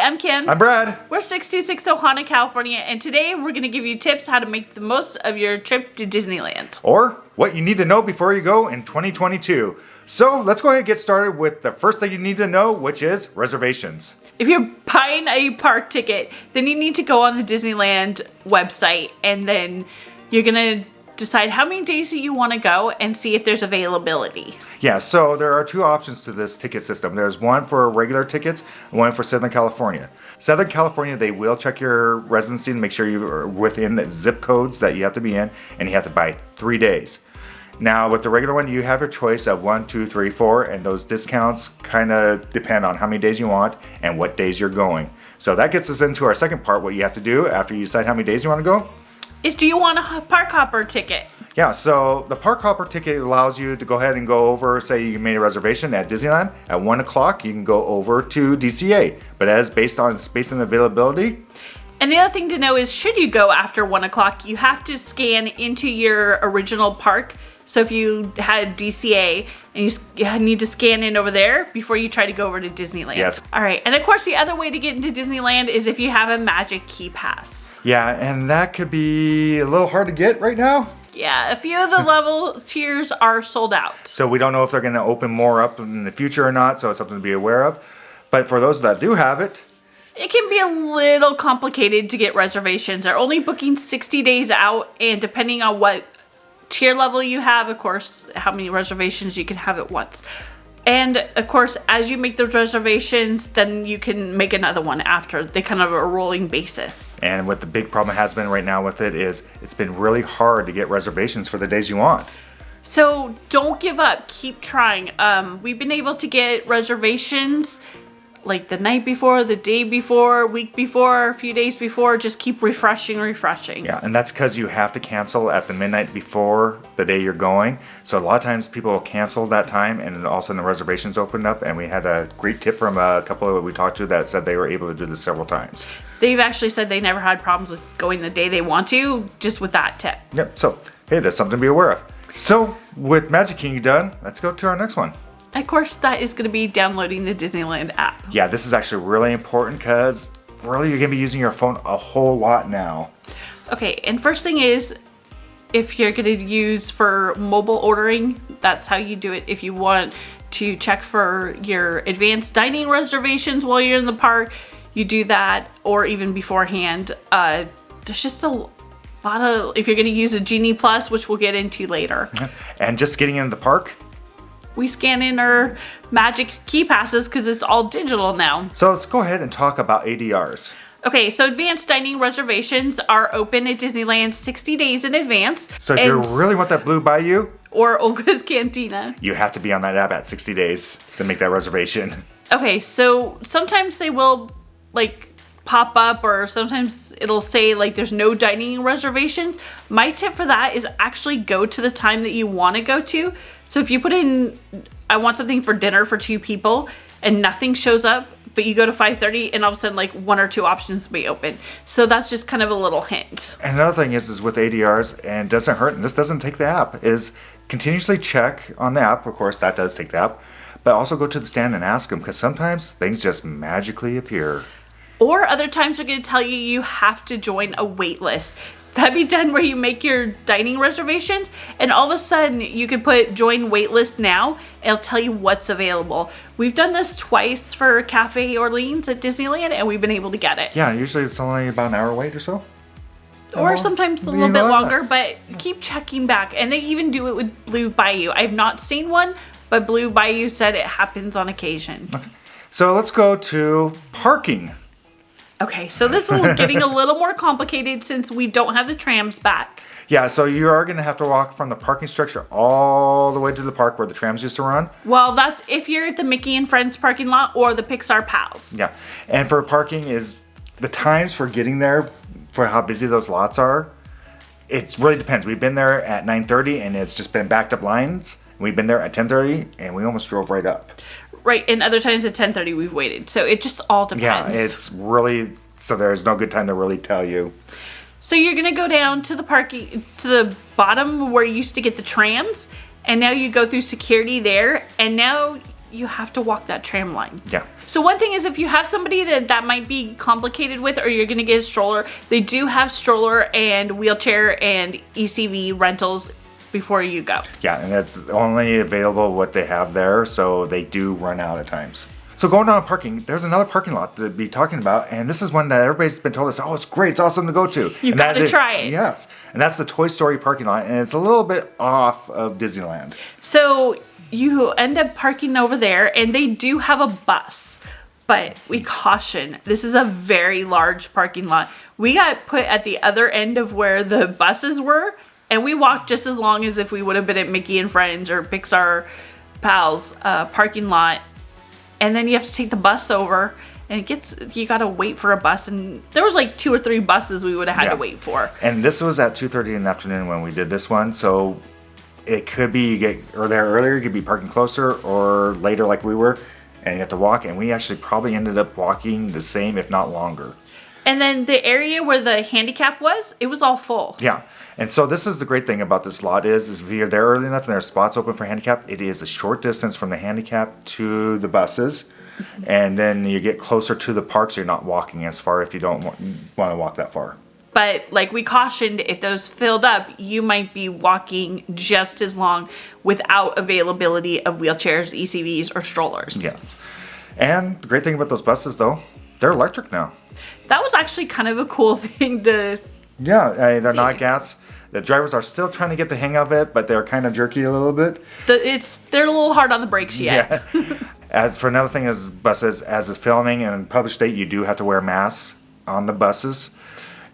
I'm Kim. I'm Brad. We're 6260 Ohana, California, and today we're going to give you tips how to make the most of your trip to Disneyland. Or what you need to know before you go in 2022. So let's go ahead and get started with the first thing you need to know, which is reservations. If you're buying a park ticket, then you need to go on the Disneyland website, and then you're going to decide how many days you want to go and see if there's availability. Yeah, so there are two options to this ticket system. There's one for regular tickets and one for Southern California. Southern California, they will check your residency and make sure you're within the zip codes that you have to be in, and you have to buy 3 days. Now, with the regular one, you have your choice of 1, 2, 3, 4, and those discounts kind of depend on how many days you want and what days you're going. So that gets us into our second part, what you have to do after you decide how many days you want to go. Is do you want a park hopper ticket? Yeah, so the park hopper ticket allows you to go ahead and go over, say you made a reservation at Disneyland at 1 o'clock, you can go over to DCA, but as based on space and availability. And the other thing to know is, should you go after 1 o'clock, you have to scan into your original park. So if you had DCA and you need to scan in over there before you try to go over to Disneyland. Yes. All right, and of course the other way to get into Disneyland is if you have a Magic Key Pass. Yeah, and that could be a little hard to get right now. Yeah, a few of the level tiers are sold out. So we don't know if they're going to open more up in the future or not, so it's something to be aware of. But for those that do have it, it can be a little complicated to get reservations. They're only booking 60 days out, and depending on what tier level you have, of course, how many reservations you can have at once. And of course, as you make those reservations, then you can make another one after. They kind of a rolling basis. And what the big problem has been right now with it is it's been really hard to get reservations for the days you want. So don't give up. Keep trying. We've been able to get reservations like the night before, the day before, week before, a few days before. Just keep refreshing. Yeah, and that's because you have to cancel at the midnight before the day you're going. So a lot of times people will cancel that time, and all of a sudden the reservations opened up, and we had a great tip from a couple that we talked to that said they were able to do this several times. They've actually said they never had problems with going the day they want to, just with that tip. Yep, so hey, that's something to be aware of. So with Magic Key done, let's go to our next one. Of course, that is going to be downloading the Disneyland app. Yeah, this is actually really important because really you're going to be using your phone a whole lot now. Okay, and first thing is, if you're going to use for mobile ordering, that's how you do it. If you want to check for your advanced dining reservations while you're in the park, you do that, or even beforehand. There's just a lot of, if you're going to use a Genie Plus, which we'll get into later. And just getting into the park, we scan in our Magic Key Passes because it's all digital now. So let's go ahead and talk about ADRs. Okay, so advanced dining reservations are open at Disneyland 60 days in advance. So if you really want that Blue Bayou or Olga's Cantina, you have to be on that app at 60 days to make that reservation. Okay, so sometimes they will like pop up, or sometimes it'll say like there's no dining reservations. My tip for that is actually go to the time that you want to go to. So if you put in, I want something for dinner for 2 people, and nothing shows up, but you go to 5:30 and all of a sudden like 1 or 2 options may open. So that's just kind of a little hint. And another thing is with ADRs, and doesn't hurt, and this doesn't take the app, is continuously check on the app. Of course, that does take the app, but also go to the stand and ask them, because sometimes things just magically appear. Or other times they're going to tell you you have to join a wait list. That'd be done where you make your dining reservations, and all of a sudden you can put join waitlist now, and it'll tell you what's available. We've done this twice for Cafe Orleans at Disneyland, and we've been able to get it. Yeah, usually it's only about an hour wait or so. Or sometimes a little bit longer, but keep checking back. And they even do it with Blue Bayou. I've not seen one, but Blue Bayou said it happens on occasion. Okay. So let's go to parking. Okay, so this is getting a little more complicated since we don't have the trams back. Yeah, so you are going to have to walk from the parking structure all the way to the park where the trams used to run. Well, that's if you're at the Mickey and Friends parking lot or the Pixar Pals. Yeah, and for parking is the times for getting there, for how busy those lots are, it really depends. We've been there at 9:30 and it's just been backed up lines. We've been there at 10:30 and we almost drove right up. Right, and other times at 10:30 we've waited. So it just all depends. Yeah, it's really, so there's no good time to really tell you. So you're going to go down to the parking, to the bottom where you used to get the trams, and now you go through security there, and now you have to walk that tram line. Yeah, So one thing is if you have somebody that might be complicated with, or you're gonna get a stroller, they do have stroller and wheelchair and ECV rentals before you go. Yeah, and it's only available what they have there, so they do run out at times. So going on parking, there's another parking lot to be talking about, and this is one that everybody's been told us, oh, it's great, it's awesome to go to. You've got to try it. Yes, and that's the Toy Story parking lot, and it's a little bit off of Disneyland. So you end up parking over there, and they do have a bus, but we caution, this is a very large parking lot. We got put at the other end of where the buses were, and we walked just as long as if we would have been at Mickey and Friends or Pixar Pals parking lot. And then you have to take the bus over, and you gotta wait for a bus, and there was like 2 or 3 buses we would have had to wait for. And this was at 2:30 in the afternoon when we did this one, so it could be you get there earlier, you could be parking closer, or later like we were, and you have to walk, and we actually probably ended up walking the same, if not longer. And then the area where the handicap was, it was all full. Yeah. And so this is the great thing about this lot is if you're there early enough and there's spots open for handicap, it is a short distance from the handicap to the buses. And then you get closer to the park, so you're not walking as far if you don't want to walk that far. But like we cautioned, if those filled up, you might be walking just as long without availability of wheelchairs, ECVs, or strollers. Yeah. And the great thing about those buses, though, they're electric now. That was actually kind of a cool thing to they're not gas. The drivers are still trying to get the hang of it, but they're kind of jerky a little bit. They're a little hard on the brakes yet. Yeah. As for another thing is buses, as is filming and published date, you do have to wear masks on the buses.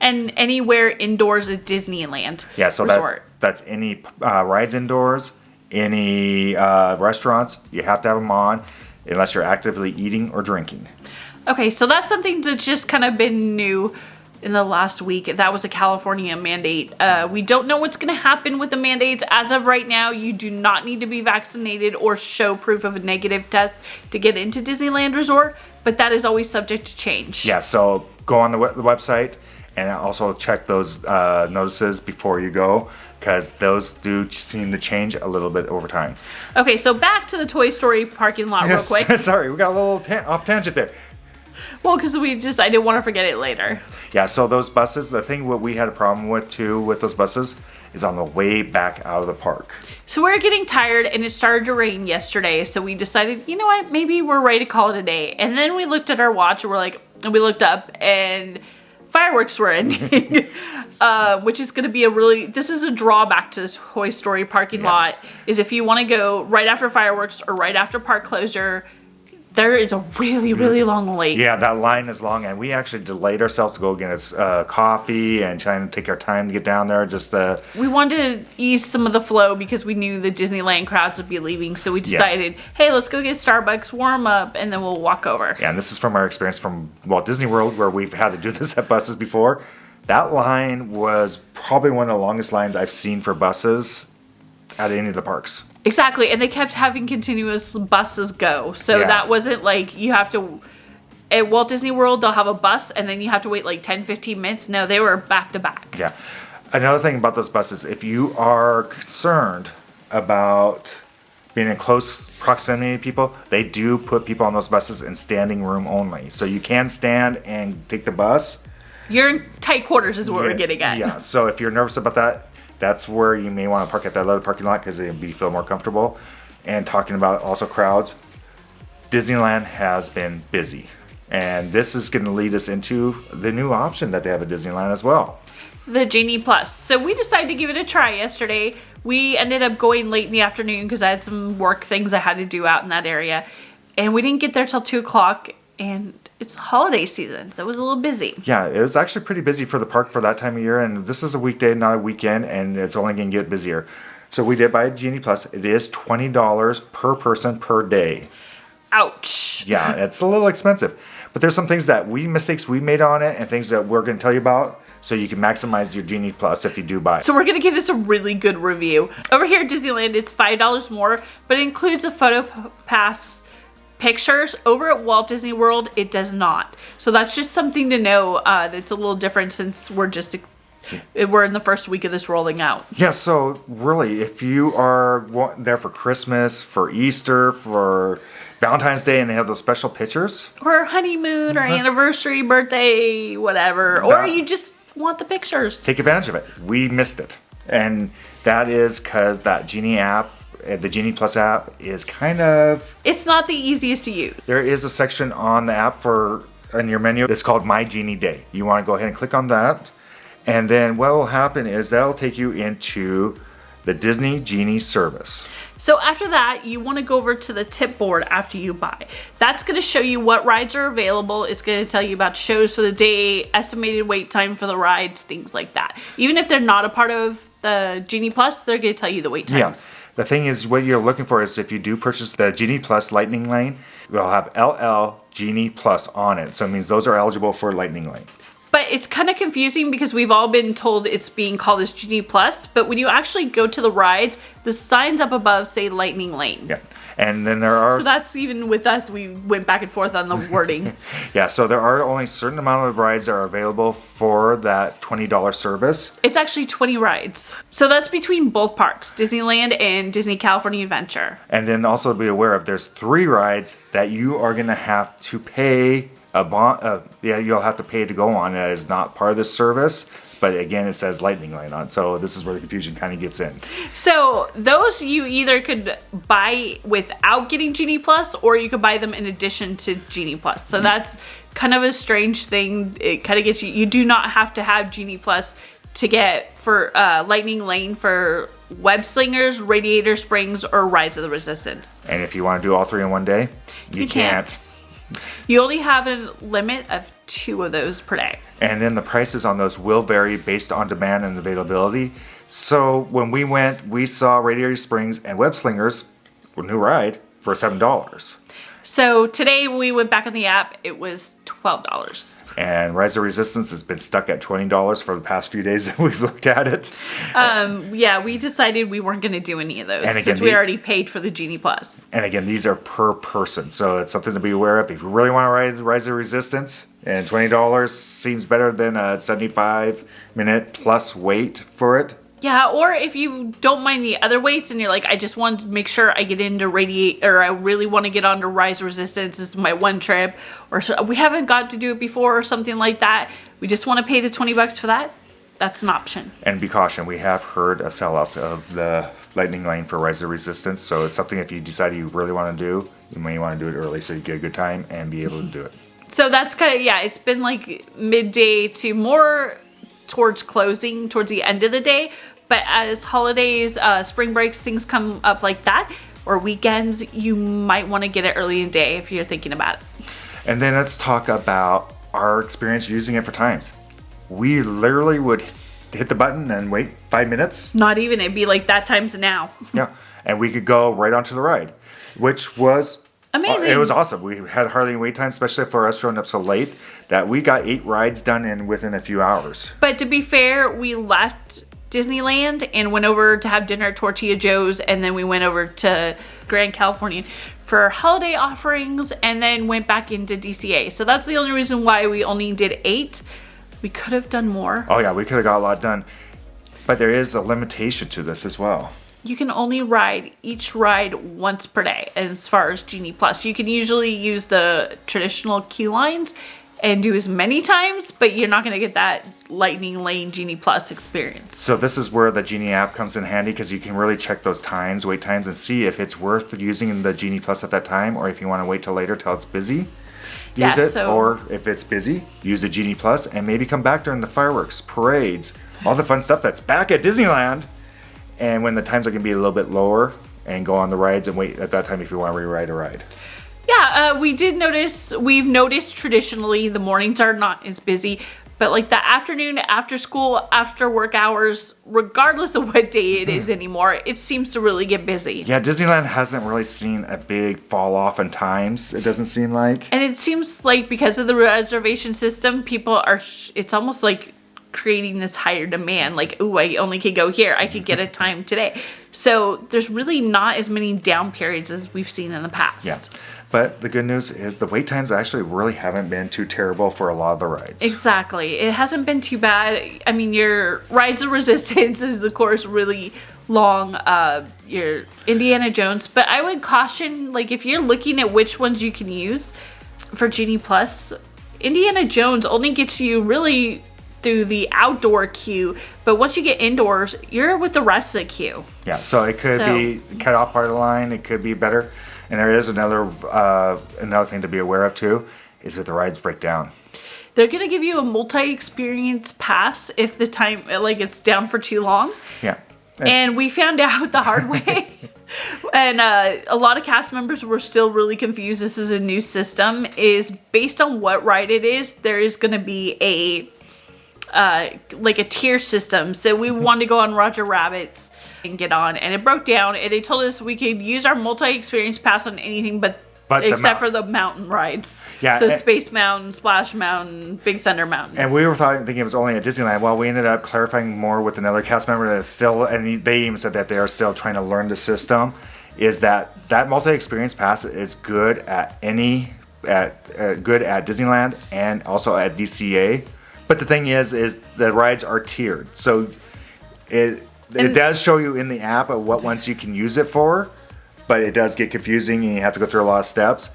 And anywhere indoors at Disneyland Resort. That's any rides indoors, any restaurants, you have to have them on unless you're actively eating or drinking. Okay, so that's something that's just kind of been new in the last week. That was a California mandate. We don't know what's going to happen with the mandates. As of right now, you do not need to be vaccinated or show proof of a negative test to get into Disneyland Resort, but that is always subject to change. Yeah, so go on the website and also check those notices before you go, because those do seem to change a little bit over time. Okay, so back to the Toy Story parking lot real quick. Sorry, we got a little off tangent there. Well, because I didn't want to forget it later. Yeah, so those buses, the thing what we had a problem with too with those buses is on the way back out of the park. So we were getting tired and it started to rain yesterday. So we decided, you know what, maybe we're ready to call it a day. And then we looked at our watch and we looked up and fireworks were ending. Which is going to be this is a drawback to the Toy Story parking lot, is if you want to go right after fireworks or right after park closure, there is a really, really long wait. Yeah, that line is long, and we actually delayed ourselves to go get us coffee and trying to take our time to get down there. We wanted to ease some of the flow because we knew the Disneyland crowds would be leaving, so we decided, hey, let's go get Starbucks, warm up, and then we'll walk over. Yeah, and this is from our experience from Walt Disney World, where we've had to do this at buses before. That line was probably one of the longest lines I've seen for buses at any of the parks. Exactly, and they kept having continuous buses go. So that wasn't like you have to... At Walt Disney World, they'll have a bus, and then you have to wait like 10, 15 minutes. No, they were back to back. Yeah. Another thing about those buses, if you are concerned about being in close proximity to people, they do put people on those buses in standing room only. So you can stand and take the bus. You're in tight quarters is what we're getting at. Yeah, so if you're nervous about that, that's where you may want to park at that other parking lot because you feel more comfortable. And talking about also crowds, Disneyland has been busy. And this is going to lead us into the new option that they have at Disneyland as well. The Genie Plus. So we decided to give it a try yesterday. We ended up going late in the afternoon because I had some work things I had to do out in that area. And we didn't get there till 2 o'clock. And it's holiday season, so it was a little busy. Yeah, it was actually pretty busy for the park for that time of year, and this is a weekday, not a weekend, and it's only going to get busier. So we did buy Genie Plus. It is $20 per person per day. Ouch. Yeah, it's a little expensive. But there's some mistakes we made on it and things that we're going to tell you about so you can maximize your Genie Plus if you do buy it. So we're going to give this a really good review. Over here at Disneyland, it's $5 more, but it includes a photo pass pictures. Over at Walt Disney World, it does not. So that's just something to know. That's a little different since we're in the first week of this rolling out. Yeah, so really, if you are there for Christmas, for Easter, for Valentine's Day, and they have those special pictures. Or honeymoon or anniversary, birthday, whatever. Or you just want the pictures. Take advantage of it. We missed it. And that is because that Genie app, the Genie Plus app, is kind of... It's not the easiest to use. There is a section on the app in your menu. It's called My Genie Day. You want to go ahead and click on that. And then what will happen is that'll take you into the Disney Genie service. So after that, you want to go over to the tip board after you buy. That's going to show you what rides are available. It's going to tell you about shows for the day, estimated wait time for the rides, things like that. Even if they're not a part of the Genie Plus, they're going to tell you the wait times. Yeah. The thing is, what you're looking for is if you do purchase the Genie Plus Lightning Lane, we'll have LL Genie Plus on it. So it means those are eligible for Lightning Lane. But it's kind of confusing because we've all been told it's being called as Genie Plus, but when you actually go to the rides, the signs up above say Lightning Lane. Yeah. And then there are... So that's even with us, we went back and forth on the wording. Yeah, so there are only a certain amount of rides that are available for that $20 service. It's actually 20 rides. So that's between both parks, Disneyland and Disney California Adventure. And then also be aware of there's 3 rides that you are going to have to pay you'll have to pay to go on. That is not part of this service. But again, it says Lightning Lane on. So this is where the confusion kind of gets in. So those you either could buy without getting Genie Plus, or you could buy them in addition to Genie Plus. So that's kind of a strange thing. It kind of gets you. You do not have to have Genie Plus to get for Lightning Lane for Web Slingers, Radiator Springs, or Rise of the Resistance. And if you want to do all 3 in one day, you can't. You only have a limit of 2 of those per day. And then the prices on those will vary based on demand and availability. So when we went, we saw Radiator Springs and Web Slingers, a new ride, for $7. So today when we went back on the app, it was $12. And Rise of Resistance has been stuck at $20 for the past few days that we've looked at it. Yeah, we decided we weren't going to do any of those again, since we already paid for the Genie Plus. And again, these are per person, so it's something to be aware of. If you really want to ride Rise of Resistance, and $20 seems better than a 75-minute plus wait for it. Yeah, or if you don't mind the other waits and you're like, I just want to make sure I get into Radiate, or I really want to get onto Rise Resistance, this is my one trip, or so, we haven't got to do it before or something like that, we just want to pay the $20 for that, that's an option. And be cautioned, we have heard of sellouts of the Lightning Lane for Rise of Resistance, so it's something if you decide you really want to do, you may want to do it early so you get a good time and be able to do it. So that's kind of, yeah, it's been like midday to more towards closing, towards the end of the day. But as holidays, spring breaks, things come up like that, or weekends, you might want to get it early in the day if you're thinking about it. And then let's talk about our experience using it for times. We literally would hit the button and wait 5 minutes. Not even, it'd be like that times now. Yeah, and we could go right onto the ride, which was amazing. It was awesome. We had hardly any wait time, especially for us showing up so late, that we got 8 rides done within a few hours. But to be fair, we left Disneyland and went over to have dinner at Tortilla Joe's, and then we went over to Grand Californian for holiday offerings, and then went back into DCA. So that's the only reason why we only did 8. We could have done more. Oh yeah, we could have got a lot done. But there is a limitation to this as well. You can only ride each ride once per day as far as Genie Plus. You can usually use the traditional queue lines and do as many times, but you're not going to get that Lightning Lane Genie Plus experience. So this is where the Genie app comes in handy, because you can really check those times, wait times, and see if it's worth using the Genie Plus at that time, or if you want to wait till later till it's busy, use it. Or if it's busy, use the Genie Plus and maybe come back during the fireworks, parades, all the fun stuff that's back at Disneyland. And when the times are going to be a little bit lower, and go on the rides and wait at that time if you want to re-ride a ride. Yeah, we've noticed traditionally the mornings are not as busy, but like the afternoon, after school, after work hours, regardless of what day it is anymore, it seems to really get busy. Yeah, Disneyland hasn't really seen a big fall off in times, it doesn't seem like. And it seems like because of the reservation system, people are, it's almost like creating this higher demand, like, ooh, I only could go here, I could get a time today. So there's really not as many down periods as we've seen in the past. Yeah. But the good news is the wait times actually really haven't been too terrible for a lot of the rides. Exactly. It hasn't been too bad. I mean, your Rides of Resistance is, of course, really long your Indiana Jones. But I would caution, like, if you're looking at which ones you can use for Genie Plus, Indiana Jones only gets you really through the outdoor queue, but once you get indoors, you're with the rest of the queue. Yeah, so it could be cut off part of the line. It could be better. And there is another thing to be aware of too, is that the rides break down. They're going to give you a multi-experience pass if the time, like, it's down for too long. Yeah. And we found out the hard way. And a lot of cast members were still really confused. This is a new system. Is based on what ride it is, there is going to be a tier system. So we wanted to go on Roger Rabbit's and get on, and it broke down, and they told us we could use our multi-experience pass on anything but except for the mountain rides. Yeah. So Space Mountain, Splash Mountain, Big Thunder Mountain. And we were thinking it was only at Disneyland. Well, we ended up clarifying more with another cast member that it's still, and they even said that they are still trying to learn the system, is that multi-experience pass is good at good at Disneyland and also at DCA. But the thing is the rides are tiered. So it does show you in the app of what ones you can use it for, but it does get confusing and you have to go through a lot of steps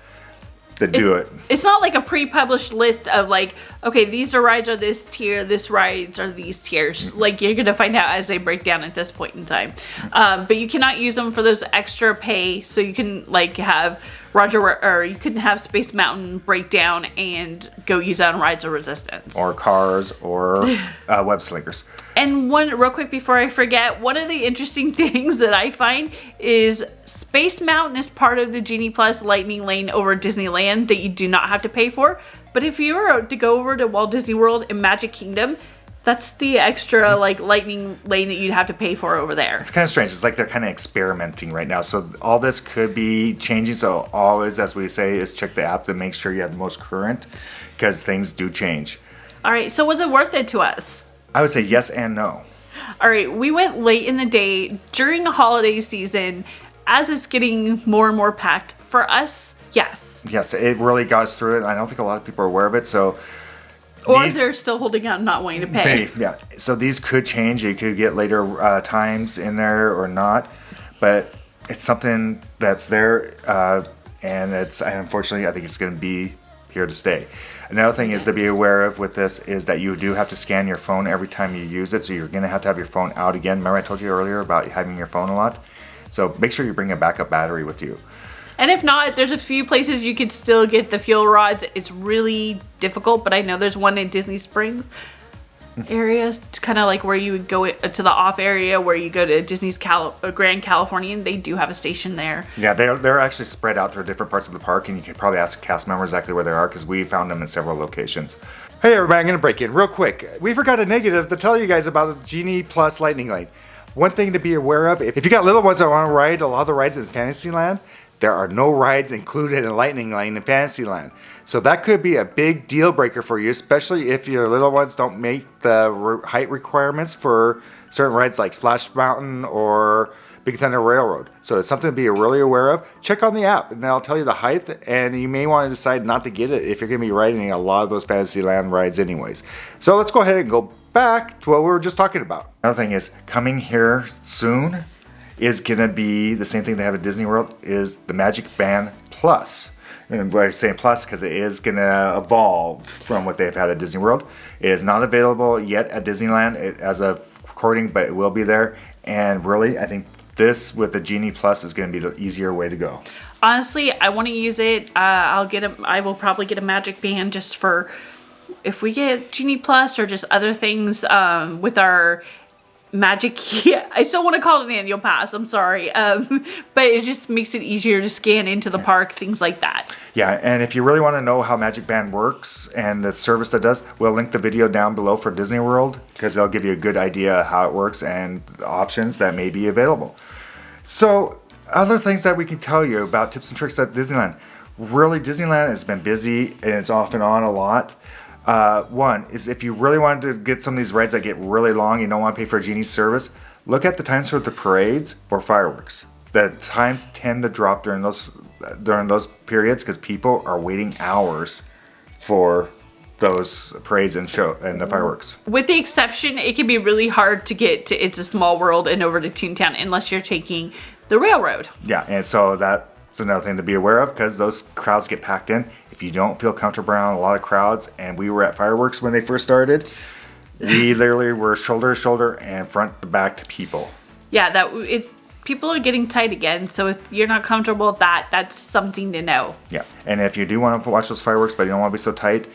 to do it. It's not like a pre-published list of like, okay, these rides are this tier, this rides are these tiers. Like, you're going to find out as they break down at this point in time. But you cannot use them for those extra pay. So you can like have you can have Space Mountain break down and go use it on Rides of Resistance. Or Cars or Web Slingers. And one, real quick before I forget, one of the interesting things that I find is Space Mountain is part of the Genie Plus Lightning Lane over Disneyland that you do not have to pay for. But if you were to go over to Walt Disney World and Magic Kingdom, that's the extra like lightning lane that you'd have to pay for over there. It's kind of strange. It's like they're kind of experimenting right now. So all this could be changing. So always, as we say, is check the app to make sure you have the most current, because things do change. All right. So was it worth it to us? I would say yes and no. All right. We went late in the day during the holiday season as it's getting more and more packed. For us, yes. Yes, it really got us through it. I don't think a lot of people are aware of it. So. Or they're still holding out and not wanting to pay. Yeah. So these could change. You could get later times in there or not. But it's something that's there. And unfortunately, I think it's going to be here to stay. Another thing is to be aware of with this is that you do have to scan your phone every time you use it. So you're going to have your phone out again. Remember I told you earlier about having your phone a lot? So make sure you bring a backup battery with you. And if not, there's a few places you could still get the fuel rods. It's really difficult, but I know there's one in Disney Springs area. It's kind of like where you would go to the off area where you go to Disney's Grand Californian. They do have a station there. Yeah, they're actually spread out through different parts of the park, and you can probably ask cast members exactly where they are because we found them in several locations. Hey everybody, I'm going to break in real quick. We forgot a negative to tell you guys about the Genie Plus Lightning Lane. One thing to be aware of, if you got little ones that want to ride a lot of the rides in Fantasyland, there are no rides included in Lightning Lane in Fantasyland. So that could be a big deal breaker for you, especially if your little ones don't meet the height requirements for certain rides like Splash Mountain or Big Thunder Railroad. So it's something to be really aware of. Check on the app and they'll tell you the height, and you may want to decide not to get it if you're going to be riding a lot of those Fantasyland rides anyways. So let's go ahead and go back to what we were just talking about. Another thing is coming here soon is going to be the same thing they have at Disney World, is the Magic Band Plus. And why I say Plus, because it is going to evolve from what they've had at Disney World. It is not available yet at Disneyland as of recording, but it will be there. And really, I think this with the Genie Plus is going to be the easier way to go. Honestly, I want to use it. I will probably get a Magic Band just for if we get Genie Plus or just other things with our Magic Key. I still want to call it an annual pass. I'm sorry. But it just makes it easier to scan into the park, things like that. Yeah, and if you really want to know how Magic Band works and the service that does, we'll link the video down below for Disney World because they'll give you a good idea how it works and the options that may be available. So, other things that we can tell you about tips and tricks at Disneyland. Really, Disneyland has been busy and it's off and on a lot. One is if you really wanted to get some of these rides that get really long, you don't want to pay for a Genie service, look at the times for the parades or fireworks. The times tend to drop during those periods because people are waiting hours for those parades and the fireworks. With the exception, it can be really hard to get to It's a Small World and over to Toontown unless you're taking the railroad. Yeah, and so that's another thing to be aware of because those crowds get packed in. If you don't feel comfortable around a lot of crowds, and we were at fireworks when they first started, we literally were shoulder to shoulder and front to back to people. Yeah, people are getting tight again, so if you're not comfortable with that, that's something to know. Yeah, and if you do want to watch those fireworks but you don't want to be so tight,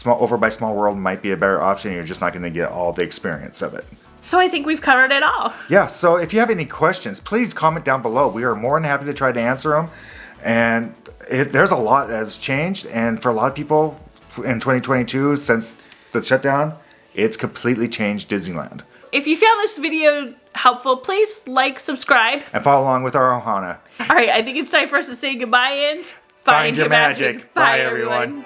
over by Small World might be a better option. You're just not going to get all the experience of it. So I think we've covered it all. Yeah, so if you have any questions, please comment down below. We are more than happy to try to answer them. And there's a lot that has changed. And for a lot of people in 2022, since the shutdown, it's completely changed Disneyland. If you found this video helpful, please like, subscribe. And follow along with our Ohana. All right, I think it's time for us to say goodbye and Find your magic. Bye, everyone.